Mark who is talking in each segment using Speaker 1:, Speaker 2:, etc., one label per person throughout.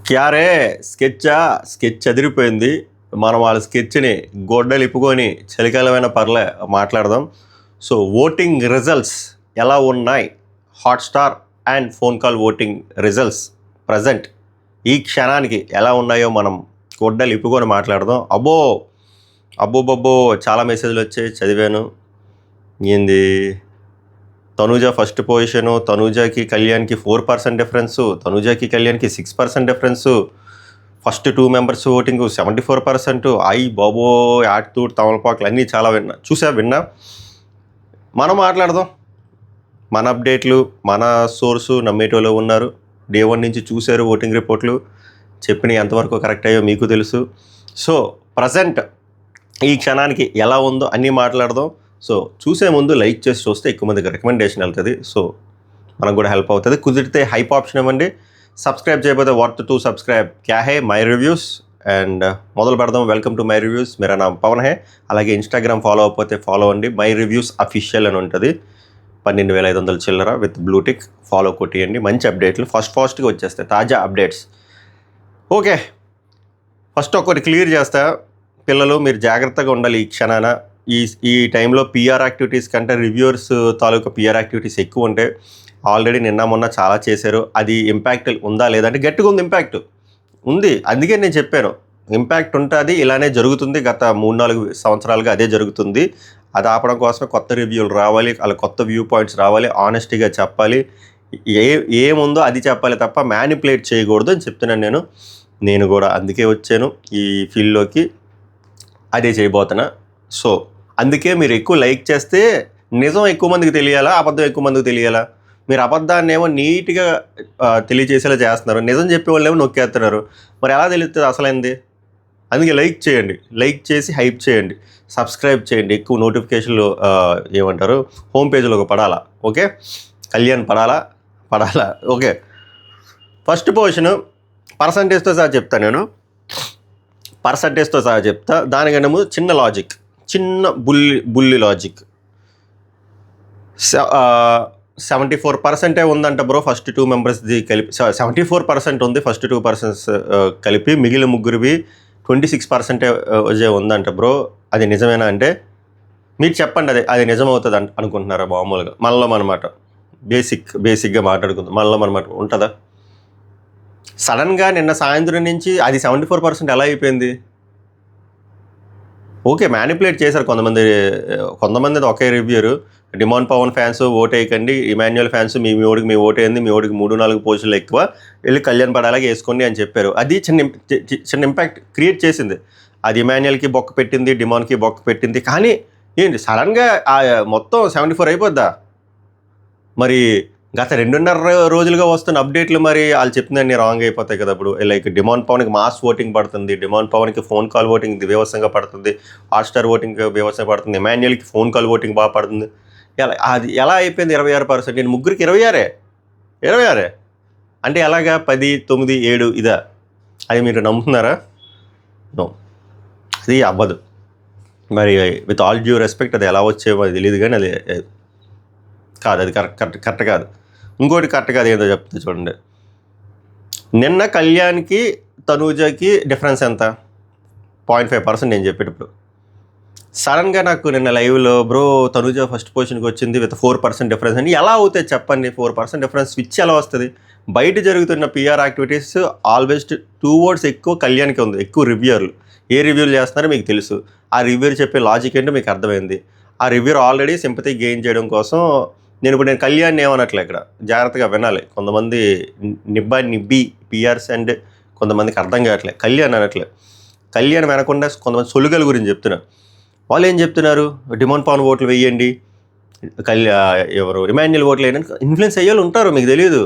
Speaker 1: క్యారే స్కెచ్చా sketch అదిరిపోయింది. మనం వాళ్ళ స్కెచ్ని గొడ్డలు ఇప్పుకొని చలికాలమైన పర్లే మాట్లాడదాం. సో ఓటింగ్ రిజల్ట్స్ ఎలా ఉన్నాయి? Hotstar and phone call voting results present ఈ క్షణానికి ఎలా ఉన్నాయో మనం గొడ్డలు ఇప్పుకొని మాట్లాడదాం. అబ్బో చాలా మెసేజ్లు వచ్చాయి, చదివాను. ఏంది తనూజ ఫస్ట్ పొజిషను, తనూజకి కళ్యాణ్కి 4% డిఫరెన్సు, తనూజకి కళ్యాణ్కి 6% డిఫరెన్సు, ఫస్ట్ 2 మెంబర్స్ ఓటింగ్ 74%. అయ్యి బాబోయ్, ఆటితూడు తమలపాకులు అన్నీ చాలా విన్నా. మనం మాట్లాడదాం. మన అప్డేట్లు, మన సోర్సు నమ్మేటోళ్ళు ఉన్నారు. డే 1 నుంచి చూశారు ఓటింగ్ రిపోర్ట్లు, చెప్పినవి ఎంతవరకు కరెక్ట్ అయ్యో మీకు తెలుసు. సో ప్రజెంట్ ఈ క్షణానికి ఎలా ఉందో అన్నీ మాట్లాడదాం. సో చూసే ముందు లైక్ చేసి చూస్తే ఎక్కువ మందికి రికమెండేషన్ వెళ్తుంది. సో మనకు కూడా హెల్ప్ అవుతుంది. కుదిరితే హైప్ ఆప్షన్ ఇవ్వండి. సబ్స్క్రైబ్ చేయకపోతే వాట్ టు సబ్స్క్రైబ్ క్యా హే మై రివ్యూస్. అండ్ మొదలు పెడదాం. Welcome to my reviews. మేరా నామ్ పవన్ హే. అలాగే ఇన్స్టాగ్రామ్ ఫాలో అవ్వకపోతే ఫాలో అవ్వండి. మై రివ్యూస్ అఫీషియల్ అని ఉంటుంది. 12,500 చిల్లర విత్ బ్లూటిక్. ఫాలో కొట్టియండి. మంచి అప్డేట్లు ఫాస్ట్గా వచ్చేస్తాయి, తాజా అప్డేట్స్. ఓకే, ఫస్ట్ ఒకటి క్లియర్ చేస్తా. పిల్లలు మీరు జాగ్రత్తగా ఉండాలి. ఈ క్షణాన ఈ టైంలో పిఆర్ యాక్టివిటీస్ కంటే రివ్యూవర్స్ తాలూకా పిఆర్ యాక్టివిటీస్ ఎక్కువ ఉంటాయి. ఆల్రెడీ నిన్న మొన్న చాలా చేశారు. అది ఇంపాక్ట్ ఉందా లేదంటే గట్టిగా ఉంది. ఇంపాక్ట్ ఉంది, అందుకే నేను చెప్పాను ఇంపాక్ట్ ఉంటుంది. ఇలానే జరుగుతుంది. గత 3-4 సంవత్సరాలుగా అదే జరుగుతుంది. అది ఆపడం కోసమే కొత్త రివ్యూలు రావాలి, అలా కొత్త వ్యూ పాయింట్స్ రావాలి, ఆనెస్టీగా చెప్పాలి, ఏముందో అది చెప్పాలి తప్ప మ్యానిపులేట్ చేయకూడదు అని చెప్తున్నాను నేను కూడా అందుకే వచ్చాను ఈ ఫీల్డ్లోకి, అదే చేయబోతున్నా. సో అందుకే మీరు ఎక్కువ లైక్ చేస్తే నిజం ఎక్కువ మందికి తెలియాలా, అబద్ధం ఎక్కువ మందికి తెలియాలా? మీరు అబద్ధాన్ని ఏమో నీట్గా తెలియజేసేలా చేస్తున్నారు, నిజం చెప్పేవాళ్ళు ఏమో నొక్కేస్తున్నారు. మరి ఎలా తెలుస్తుంది అసలైంది? అందుకే లైక్ చేయండి, లైక్ చేసి హైప్ చేయండి, సబ్స్క్రైబ్ చేయండి. ఎక్కువ నోటిఫికేషన్లు ఏమంటారు హోమ్ పేజ్లో పడాలా. ఓకే, కళ్యాణ్ పడాలా. ఓకే, ఫస్ట్ పొజిషన్ పర్సంటేజ్తో సహా చెప్తాను నేను. పర్సంటేజ్తో సహా చెప్తా. దానికన్నా ముందు చిన్న లాజిక్, చిన్న బుల్లి లాజిక్. 74% ఉందంట బ్రో ఫస్ట్ 2 మెంబర్స్ది కలిపి. 74% ఉంది ఫస్ట్ 2% కలిపి. మిగిలిన ముగ్గురివి 26% ఉందంట బ్రో. అది నిజమేనా అంటే మీరు చెప్పండి. అది నిజమవుతుంది అనుకుంటున్నారా? మామూలుగా మళ్ళీ అనమాట, బేసిక్గా మాట్లాడుకుందాం. మళ్ళీ అనమాట ఉంటుందా? సడన్గా నిన్న సాయంత్రం నుంచి అది 74% ఎలా అయిపోయింది? ఓకే, మ్యానిపులేట్ చేశారు కొంతమంది ఒకే రివ్యూరు. డిమాండ్ పవన్ ఫ్యాన్స్ ఓటు వేయకండి, ఇమాన్యుయల్ ఫ్యాన్స్ మీ ఓటు వేయండి, మీ ఓటుకి 3-4 పోస్టులు ఎక్కువ, వెళ్ళి కళ్యాణ్ పడాలాగా వేసుకోండి అని చెప్పారు. అది చిన్న ఇంపాక్ట్ క్రియేట్ చేసింది. అది ఇమాన్యుయల్కి బొక్క పెట్టింది, డిమాండ్కి బొక్క పెట్టింది. కానీ ఏంటి సడన్గా మొత్తం 74 అయిపోద్దా? మరి గత 2.5 రోజులుగా వస్తున్న అప్డేట్లు మరి వాళ్ళు చెప్పిందన్నీ రాంగ్ అయిపోతాయి కదా. ఇప్పుడు లైక్ డిమాండ్ పవన్కి మాస్ ఓటింగ్ పడుతుంది, డిమాండ్ పవన్కి ఫోన్ కాల్ ఓటింగ్ బీభత్సంగా పడుతుంది, హాట్‌స్టార్ ఓటింగ్ బీభత్సంగా పడుతుంది, ఇమాన్యుయల్కి ఫోన్ కాల్ ఓటింగ్ బాగా పడుతుంది. అది ఎలా అయిపోయింది 26%? నేను ముగ్గురికి 26 అంటే ఎలాగా? 10, 9, 7 ఇదా? అది మీరు నమ్ముతున్నారా? నో, అది అవ్వదు. మరి విత్ ఆల్ డ్యూ రెస్పెక్ట్ అది ఎలా వచ్చేమో అది తెలియదు, కానీ అది కాదు, అది కరెక్ట్ కాదు. ఇంకోటి కరెక్ట్ కాదు ఏదో చెప్తే చూడండి. నిన్న కళ్యాణ్కి తనూజకి డిఫరెన్స్ ఎంత? 0.5% నేను చెప్పేటప్పుడు. సడన్గా నాకు నిన్న లైవ్లో బ్రో తనూజ ఫస్ట్ పొజిషన్కి వచ్చింది విత్ 4% డిఫరెన్స్ అని ఎలా అవుతాయి చెప్పండి? 4% డిఫరెన్స్ స్విచ్ ఎలా వస్తుంది? బయట జరుగుతున్న పిఆర్ యాక్టివిటీస్ ఆల్వేస్ 2 votes ఎక్కువ కళ్యాణ్కి ఉంది, ఎక్కువ రివ్యూర్లు. ఏ రివ్యూలు చేస్తున్నారో మీకు తెలుసు. ఆ రివ్యూర్ చెప్పే లాజిక్ ఏంటో మీకు అర్థమైంది. ఆ రివ్యూర్ ఆల్రెడీ సింపతి గెయిన్ చేయడం కోసం నేను కళ్యాణ్ ఏమనట్లే, ఇక్కడ జాగ్రత్తగా వినాలి. కొంతమంది నిబ్బి పిఆర్స్ అండ్ కొంతమందికి అర్థం కావట్లే. కళ్యాణ్ అనట్లే, కళ్యాణ్ వినకుండా కొంతమంది సొలుగల గురించి చెప్తున్నారు. వాళ్ళు ఏం చెప్తున్నారు? డిమాండ్ పవన్ ఓట్లు వేయండి, ఎవరు ఇమాన్యుయల్ ఓట్లు వేయండి, ఇన్ఫ్లుయెన్స్ అయ్యేవాళ్ళు ఉంటారు, మీకు తెలియదు.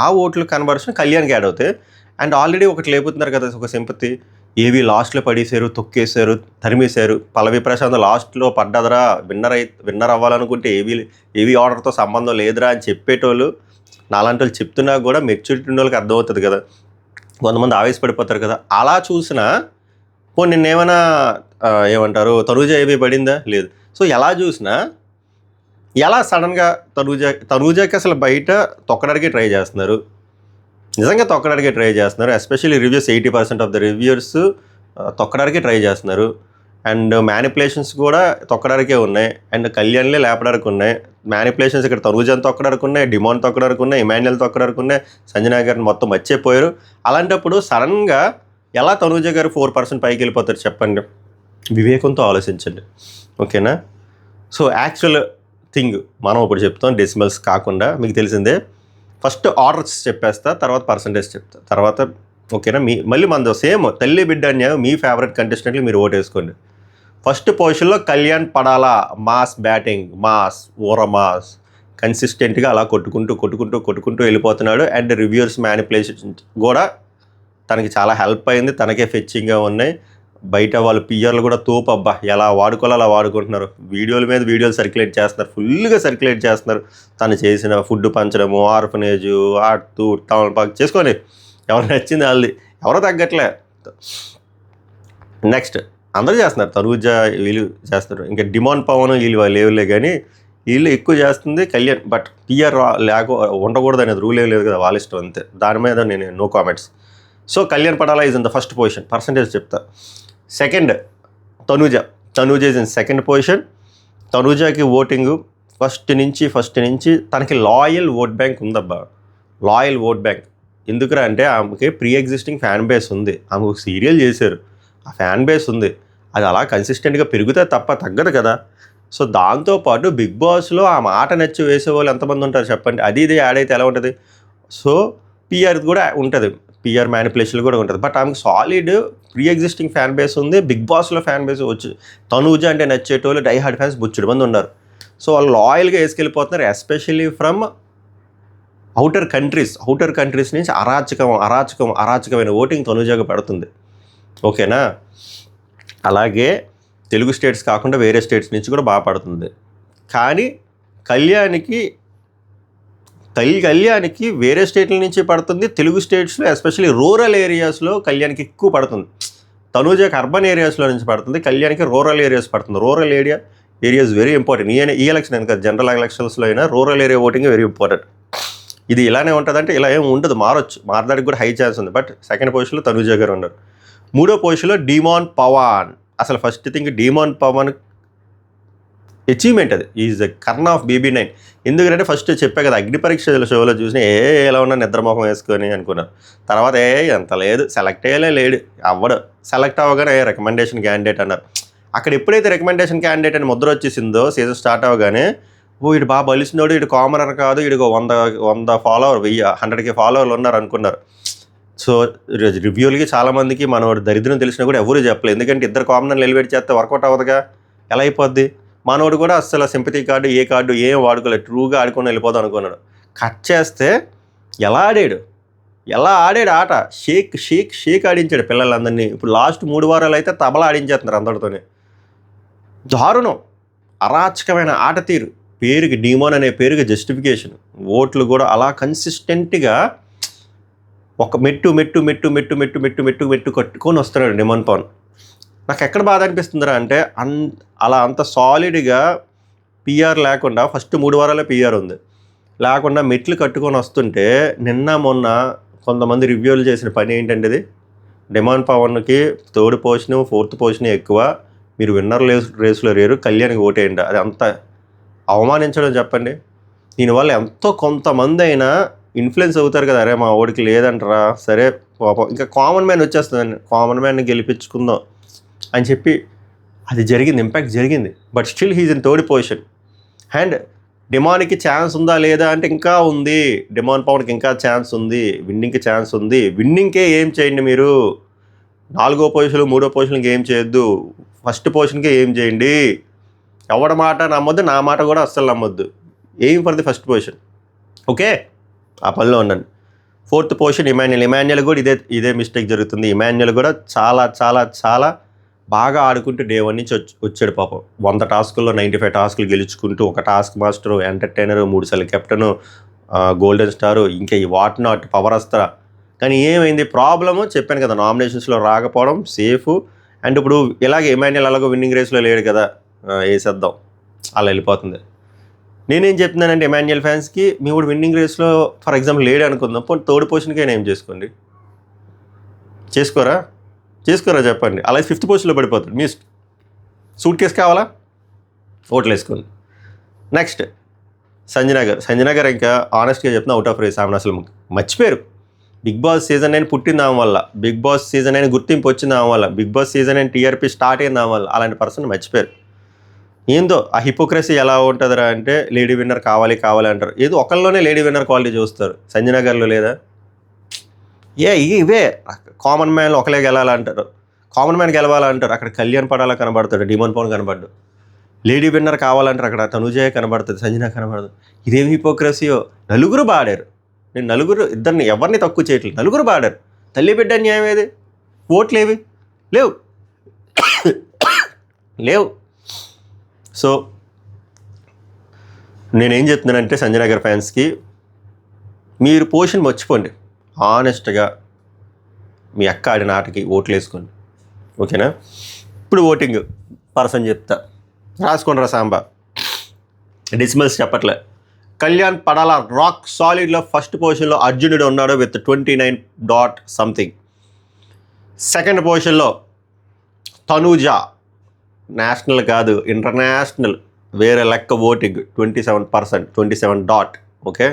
Speaker 1: ఆ ఓట్లు కన్వర్షన్ కళ్యాణ్కి యాడ్ అవుతాయి. అండ్ ఆల్రెడీ ఒకటి లేపుతున్నారు కదా ఒక సింపతి. ఏవి లాస్ట్లో పడేశారు, తొక్కేశారు, తరిమేశారు. పల్లవి ప్రశాంత్ లాస్ట్లో పడ్డదరా, విన్నర్ అవ్వాలనుకుంటే ఏవి ఆర్డర్తో సంబంధం లేదురా అని చెప్పేటోళ్ళు నాలాంటి వాళ్ళు చెప్తున్నా కూడా మెచ్యూరిటీ ఉన్న వాళ్ళకి అర్థమవుతుంది కదా. కొంతమంది ఆవేశపడిపోతారు కదా. అలా చూసినా నిన్నేమైనా ఏమంటారు తనూజ ఏవి పడిందా? లేదు. సో ఎలా చూసినా ఎలా సడన్గా తనూజకి అసలు బయట తొక్కడానికి ట్రై చేస్తున్నారు. నిజంగా తొక్కడానికే ట్రై చేస్తున్నారు. Especially reviews 80% of the reviewers తొక్కడానికే ట్రై చేస్తున్నారు. అండ్ మ్యానిపులేషన్స్ కూడా తొక్కడానికే ఉన్నాయి. అండ్ కళ్యాణ్లే లేపడానికి ఉన్నాయి. మ్యానిపులేషన్స్ ఇక్కడ తనూజని తొక్కడానికి ఉన్నాయి, డిమాండ్ తొక్కడానికి ఉన్నాయి, ఇమాన్యుయల్ తొక్కడానికి ఉన్నాయి, సంజనా గారిని మొత్తం మర్చిపోయారు. అలాంటప్పుడు సడన్గా ఎలా తనూజ గారు 4% పైకి వెళ్ళిపోతారు చెప్పండి? వివేకంతో ఆలోచించండి, ఓకేనా? సో యాక్చువల్ థింగ్ మనం ఇప్పుడు చెప్తాం, డెసిమల్స్ కాకుండా. మీకు తెలిసిందే, ఫస్ట్ ఆర్డర్స్ చెప్పేస్తా, తర్వాత పర్సంటేజ్ చెప్తా, తర్వాత ఓకేనా? మళ్ళీ మనది సేమ్ తల్లి బిడ్డ అన్యాయం. మీ ఫేవరెట్ కంటెస్టెంట్లు మీరు ఓటు వేసుకోండి. ఫస్ట్ పొజిషన్లో కళ్యాణ్ పడాలా, మాస్ బ్యాటింగ్, మాస్ ఓర మాస్, కన్సిస్టెంట్గా అలా కొట్టుకుంటూ వెళ్ళిపోతున్నాడు. అండ్ రివ్యూర్స్ మ్యానిపులేషన్ కూడా తనకి చాలా హెల్ప్ అయింది, తనకే ఫెచ్చింగ్గా ఉన్నాయి. బయట వాళ్ళు పిఆర్లు కూడా తోపు, అబ్బా ఎలా వాడుకోవాలో అలా వాడుకుంటున్నారు. వీడియోల మీద వీడియోలు సర్క్యులేట్ చేస్తున్నారు, ఫుల్గా సర్క్యులేట్ చేస్తున్నారు. తను చేసిన ఫుడ్ పంచడము, ఆర్ఫనేజు, ఆడుతూ టౌన్ పార్క్ చేసుకొని ఎవరు నచ్చింది వాళ్ళది, ఎవరో తగ్గట్లే. నెక్స్ట్ అందరూ చేస్తున్నారు, తనూజ వీళ్ళు చేస్తున్నారు. ఇంకా డిమాండ్ పవన్ వీళ్ళు లేవులే, కానీ వీళ్ళు ఎక్కువ చేస్తుంది కళ్యాణ్. బట్ పిఆర్ ఉండకూడదు అనేది రూల్ ఏం లేదు కదా, వాళ్ళ ఇష్టం అంతే. దాని మీద నేను no comments. So Kalyan Padala is in the first position, percentage చెప్తా. Second Tanuja is in second position. తనూజకి ఓటింగు ఫస్ట్ నుంచి తనకి లాయల్ ఓట్ బ్యాంక్ ఉందబ్బా, లాయల్ ఓట్ బ్యాంక్. ఎందుకురా అంటే ఆమెకి ప్రీ ఎగ్జిస్టింగ్ ఫ్యాన్ బేస్ ఉంది, ఆమెకు సీరియల్ చేశారు, ఆ ఫ్యాన్ బేస్ ఉంది. అది అలా కన్సిస్టెంట్గా పెరుగుతే తప్ప తగ్గదు కదా. సో దాంతోపాటు బిగ్ బాస్లో ఆ మాట నచ్చి వేసే వాళ్ళు ఎంతమంది ఉంటారు చెప్పండి? అది ఇది యాడ్ అయితే ఎలా ఉంటుంది? సో పిఆర్ కూడా ఉంటుంది, పిఆర్ మ్యానిపులేషన్ కూడా ఉంటుంది. బట్ ఆమెకు solid pre existing fan base ఉంది. బిగ్ బాస్లో ఫ్యాన్ బేస్ వచ్చి తనూజ అంటే నచ్చేటోళ్ళు డై హార్డ్ ఫ్యాన్స్ బుచ్చుడు మంది ఉన్నారు. సో వాళ్ళు లాయల్గా వేసుకెళ్ళిపోతున్నారు. ఎస్పెషల్లీ ఫ్రమ్ అవుటర్ కంట్రీస్ నుంచి అరాచకమైన ఓటింగ్ తనూజగా పడుతుంది, ఓకేనా? అలాగే తెలుగు స్టేట్స్ కాకుండా వేరే స్టేట్స్ నుంచి కూడా బాగా పడుతుంది. కానీ కళ్యాణ్కి వేరే స్టేట్ల నుంచి పడుతుంది. తెలుగు స్టేట్స్లో ఎస్పెషల్లీ రూరల్ ఏరియాస్లో కళ్యాణ్కి ఎక్కువ పడుతుంది. తనూజకి అర్బన్ ఏరియాస్లో నుంచి పడుతుంది, కళ్యాణ్కి రూరల్ ఏరియాస్ పడుతుంది. Rural areas very important. ఈ ఎలక్షన్ అని కాదు, జనరల్ ఎలక్షన్స్లో అయినా rural area voting very important. ఇది ఇలానే ఉంటుందంటే ఇలా ఏమి ఉండదు, మారడానికి కూడా హై ఛాన్స్ ఉంది. బట్ సెకండ్ పొజిషన్లో తనూజ గారు ఉన్నారు. మూడో పొజిషన్లో డిమాండ్ పవన్. అసలు first thing Demon Pavan achievement, అది is the crown of BB9. ఎందుకంటే ఫస్ట్ చెప్పా కదా, అగ్ని పరీక్షల షోలో చూసిన ఎలా ఉన్నా నిద్రమోహం వేసుకొని అనుకున్నాను. తర్వాత ఎంత లేదు, సెలెక్ట్ లేడు, అవ్వడు. సెలెక్ట్ అవ్వగానే రికమెండేషన్ క్యాండిడేట్ అన్నారు. అక్కడ ఎప్పుడైతే రికమెండేషన్ క్యాండిడేట్ అని ముద్ర వచ్చేసిందో సీజన్ స్టార్ట్ అవ్వగానే, వీడు బాగా బలిసినోడు, వీడు కామనర్ కాదు, వీడికి 100 ఫాలోవర్ 100K ఫాలోవర్లు ఉన్నారు అనుకున్నారు. సో రివ్యూలకి చాలామందికి మనోడు దరిద్రం తెలిసినా కూడా ఎవరు చెప్పలేదు. ఎందుకంటే ఇద్దరు కామనర్లు ఎలివేట్ చేస్తే వర్కౌట్ అవ్వదుగా, ఎలా అయిపోద్ది? మనోడు కూడా అసలు సింపతి కార్డు ఏం వాడుకోలేదు, ట్రూగా ఆడుకొని వెళ్ళిపోదాం అనుకున్నాడు. కట్ చేస్తే ఎలా ఆడాడు ఆట, షేక్ ఆడించాడు పిల్లలందరినీ. ఇప్పుడు లాస్ట్ 3 వారాలు అయితే తబలా ఆడించేస్తున్నారు అందరితోనే. దారుణం, అరాచకమైన ఆట తీరు. పేరుకి డిమాండ్ అనే పేరుకి జస్టిఫికేషన్. ఓట్లు కూడా అలా కన్సిస్టెంట్గా ఒక మెట్టు కట్టుకొని వస్తున్నాడు డిమాండ్ పవన్. నాకు ఎక్కడ బాధ అనిపిస్తుందిరా అంటే, అంత సాలిడ్గా పిఆర్ లేకుండా ఫస్ట్ 3 వారాలే పిఆర్ ఉంది లేకుండా మెట్లు కట్టుకొని వస్తుంటే, నిన్న మొన్న కొంతమంది రివ్యూలు చేసిన పని ఏంటంటే, ఇది demand పవన్కి 3rd position 4th position ఎక్కువ, మీరు విన్నర్ రేసులో లేరు, కళ్యాణ్కి ఓటేయండి. అది అంత అవమానించడం చెప్పండి. దీనివల్ల ఎంతో కొంతమంది అయినా ఇన్ఫ్లుయెన్స్ అవుతారు కదా, అరే మా ఓడికి లేదంటారా, సరే పాపం ఇంకా కామన్ మ్యాన్ వచ్చేస్తుందండి, కామన్ మ్యాన్ని గెలిపించుకుందాం అని చెప్పి అది జరిగింది, ఇంపాక్ట్ జరిగింది. But still he's in 3rd position. And డిమాండ్కి ఛాన్స్ ఉందా లేదా అంటే ఇంకా ఉంది, డిమాండ్ పవన్కి ఇంకా ఛాన్స్ ఉంది, విన్నింగ్కి ఛాన్స్ ఉంది. విన్నింగ్కే ఏం చేయండి మీరు, 4వ పొజిషన్ 3వ పొజిషన్కి ఏం చేయొద్దు, ఫస్ట్ పొజిషన్కే ఏం చేయండి. ఎవరి మాట నమ్మొద్దు, నా మాట కూడా అస్సలు నమ్మొద్దు. Aim for the first position, okay? ఆ పనిలో ఉండండి. 4th పొజిషన్ ఇమాన్యుయల్ కూడా ఇదే మిస్టేక్ జరుగుతుంది. ఇమాన్యుయల్ కూడా చాలా బాగా ఆడుకుంటూ డే 1 నుంచి వచ్చాడు పాపం. 100 టాస్కుల్లో 95 టాస్కులు గెలుచుకుంటూ, ఒక టాస్క్ మాస్టరు, ఎంటర్టైనరు, 3 సార్లు కెప్టెను, గోల్డెన్ స్టారు, ఇంకా ఈ వాట్ నాట్ పవర్ అస్త్ర. కానీ ఏమైంది ప్రాబ్లము చెప్పాను కదా, నామినేషన్స్లో రాకపోవడం సేఫ్. అండ్ ఇప్పుడు ఇలాగే ఇమాన్యుయల్ అలాగో విన్నింగ్ రేస్లో లేడు కదా, వేసేద్దాం అలా వెళ్ళిపోతుంది. నేనేం చెప్తున్నానంటే ఎమాన్యుయల్ ఫ్యాన్స్కి, మీ కూడా విన్నింగ్ రేస్లో ఫర్ ఎగ్జాంపుల్ లేడు అనుకుందాం, పోనీ థర్డ్ పొజిషన్కైనా ఏం చేసుకోండి. చేసుకోరా చెప్పండి. అలాగే 5th పొజిషన్లో పడిపోతాడు. మీ సూట్ కేసు కావాలా, ఓట్లు వేసుకోండి. నెక్స్ట్ సంజన గారు ఇంకా ఆనెస్ట్గా చెప్తున్నా, అవుట్ ఆఫ్ రేస్. ఆమెను అసలు మర్చిపోయారు. బిగ్ బాస్ సీజన్ 9 పుట్టింది ఆమె వల్ల, బిగ్ బాస్ సీజన్ 9 గుర్తింపు వచ్చింది ఆమె వల్ల, Bigg Boss season 9 TRP start అయింది ఆమె వల్ల. అలాంటి పర్సన్ మర్చిపోయారు. ఏందో ఆ హిపోక్రసీ ఎలా ఉంటుందిరా అంటే, లేడీ విన్నర్ కావాలి అంటారు. ఏదో ఒకళ్ళలోనే లేడీ విన్నర్ క్వాలిటీ చూస్తారు, సంజన గారిలో లేదా? ఇవే కామన్ మ్యాన్ ఒకలే గెలాలంటారు, కామన్ మ్యాన్ గెలవాలంటారు. అక్కడ కళ్యాణ్ పడాలా కనబడతాడు, డిమోన్ పవన్ కనబడ్డు. లేడీ విన్నర్ కావాలంటారు, అక్కడ తనుజయ కనబడుతుంది, సంజన కనబడదు. ఇదేమి హిపోక్రసీయో. నలుగురు బాడారు. నేను ఇద్దరిని ఎవరిని తక్కువ చేయట్లేదు, నలుగురు బాడారు. తల్లి బిడ్డ న్యాయం ఏది? ఓట్లేవి లేవు. సో నేనేం చెప్తున్నానంటే సంజన గారి ఫ్యాన్స్కి, మీరు పొజిషన్ మర్చిపోండి. ఆనెస్ట్గా మీ అక్క ఆడిన ఆటకి ఓట్లు వేసుకోండి, ఓకేనా? ఇప్పుడు ఓటింగ్ పర్సన్ చెప్తా, రాసుకోండి సాంబా. డెసిమల్స్ చెప్పట్లే. కళ్యాణ్ పడాల రాక్ సాలిడ్లో ఫస్ట్ పొజిషన్లో అర్జునుడు ఉన్నాడు విత్ 29.something. సెకండ్ పొజిషన్లో తనూజ, నేషనల్ కాదు ఇంటర్నేషనల్, వేరే లెక్క ఓటింగ్ 27%, 27. ఓకే,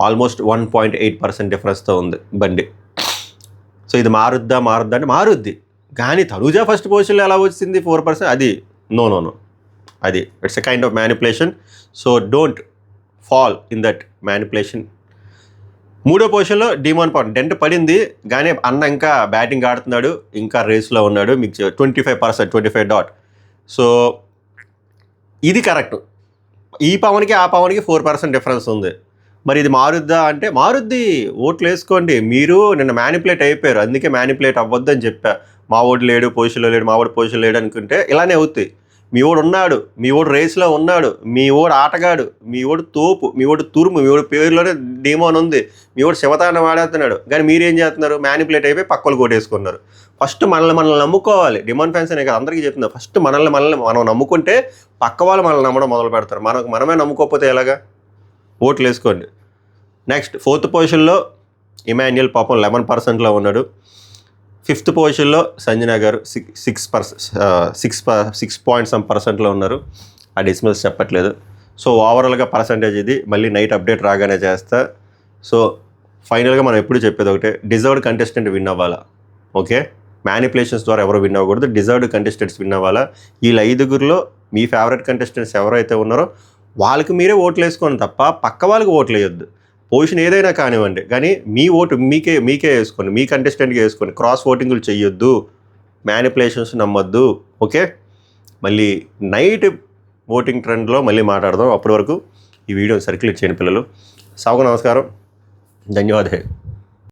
Speaker 1: ఆల్మోస్ట్ 1.8% డిఫరెన్స్తో ఉంది బండి. సో ఇది మారుద్దా అంటే మారుద్ది. కానీ తనూజ ఫస్ట్ పొజిషన్లో ఎలా వచ్చింది 4%? అది నో, అది it's a kind of manipulation. So don't fall in that manipulation. మూడో పొజిషన్లో డిమోన్ పవన్. డెంట్ పడింది కానీ అన్న ఇంకా బ్యాటింగ్ ఆడుతున్నాడు, ఇంకా రేస్లో ఉన్నాడు. మీకు 25%, 25. సో ఇది కరెక్ట్. ఈ పవన్కి ఆ పవన్కి 4% డిఫరెన్స్ ఉంది. మరి ఇది మారుద్దా అంటే మారుద్ది. ఓట్లు వేసుకోండి. మీరు నిన్న మ్యానిపులేట్ అయిపోయారు, అందుకే మ్యానిపులేట్ అవ్వద్దు అని చెప్పా. మా ఓడు లేడు పొజిషన్లో లేడు, మా ఓడు పొజిషన్ లేడు అనుకుంటే ఇలానే అవుతాయి. మీ ఓడు ఉన్నాడు, మీ ఓడు రేస్లో ఉన్నాడు, మీ ఓడు ఆటగాడు, మీ ఓడు తోపు, మీ ఓడు తురుము, మీ ఓడు పేరులోనే డీమోన్ ఉంది, మీ ఓడు శివతాండం వాడేస్తున్నాడు. కానీ మీరేం చేస్తున్నారు? మ్యానిపులేట్ అయిపోయి పక్కలు కొట్టేసుకున్నారు. ఫస్ట్ మనల్ని నమ్ముకోవాలి. డిమాండ్ ఫ్యాన్స్ అనే కదా అందరికీ చెప్తున్నారు. ఫస్ట్ మనల్ని మనం నమ్ముకుంటే పక్క వాళ్ళు మనల్ని నమ్మడం మొదలు పెడతారు. మనమే నమ్ముకోకపోతే ఎలాగా? ఓట్లు వేసుకోండి. నెక్స్ట్ 4th పొజిషన్లో ఎమాన్యుయల్ పాపం 11%లో ఉన్నాడు. 5th పొజిషన్లో సంజన గారు 6.some% ఉన్నారు. ఆ డెసిమల్స్ చెప్పట్లేదు. సో ఓవరాల్గా పర్సంటేజ్ ఇది మళ్ళీ నైట్ అప్డేట్ రాగానే చేస్తా. సో ఫైనల్గా మనం ఎప్పుడు చెప్పేది ఒకటే, డిజర్వ్డ్ కంటెస్టెంట్ విన్ అవ్వాలా. ఓకే, మ్యానిపులేషన్స్ ద్వారా ఎవరు విన్ అవ్వకూడదు, డిజర్వ్డ్ కంటెస్టెంట్స్ విన్ అవ్వాలా. వీళ్ళ 5గురిలో మీ ఫేవరెట్ కంటెస్టెంట్స్ ఎవరైతే ఉన్నారో వాళ్ళకి మీరే ఓట్లు వేసుకోండి తప్ప పక్క వాళ్ళకి ఓట్లు వేయొద్దు. పొజిషన్ ఏదైనా కానివ్వండి, కానీ మీ ఓటు మీకే వేసుకోండి, మీ కంటెస్టెంట్కి వేసుకోండి. క్రాస్ ఓటింగ్లు చెయ్యొద్దు, మ్యానిపులేషన్స్ నమ్మొద్దు. ఓకే, మళ్ళీ నైట్ ఓటింగ్ ట్రెండ్లో మళ్ళీ మాట్లాడదాం. అప్పటి వరకు ఈ వీడియోని సర్క్యులేట్ చేయండి పిల్లలు. సాగు నమస్కారం, ధన్యవాదాలు.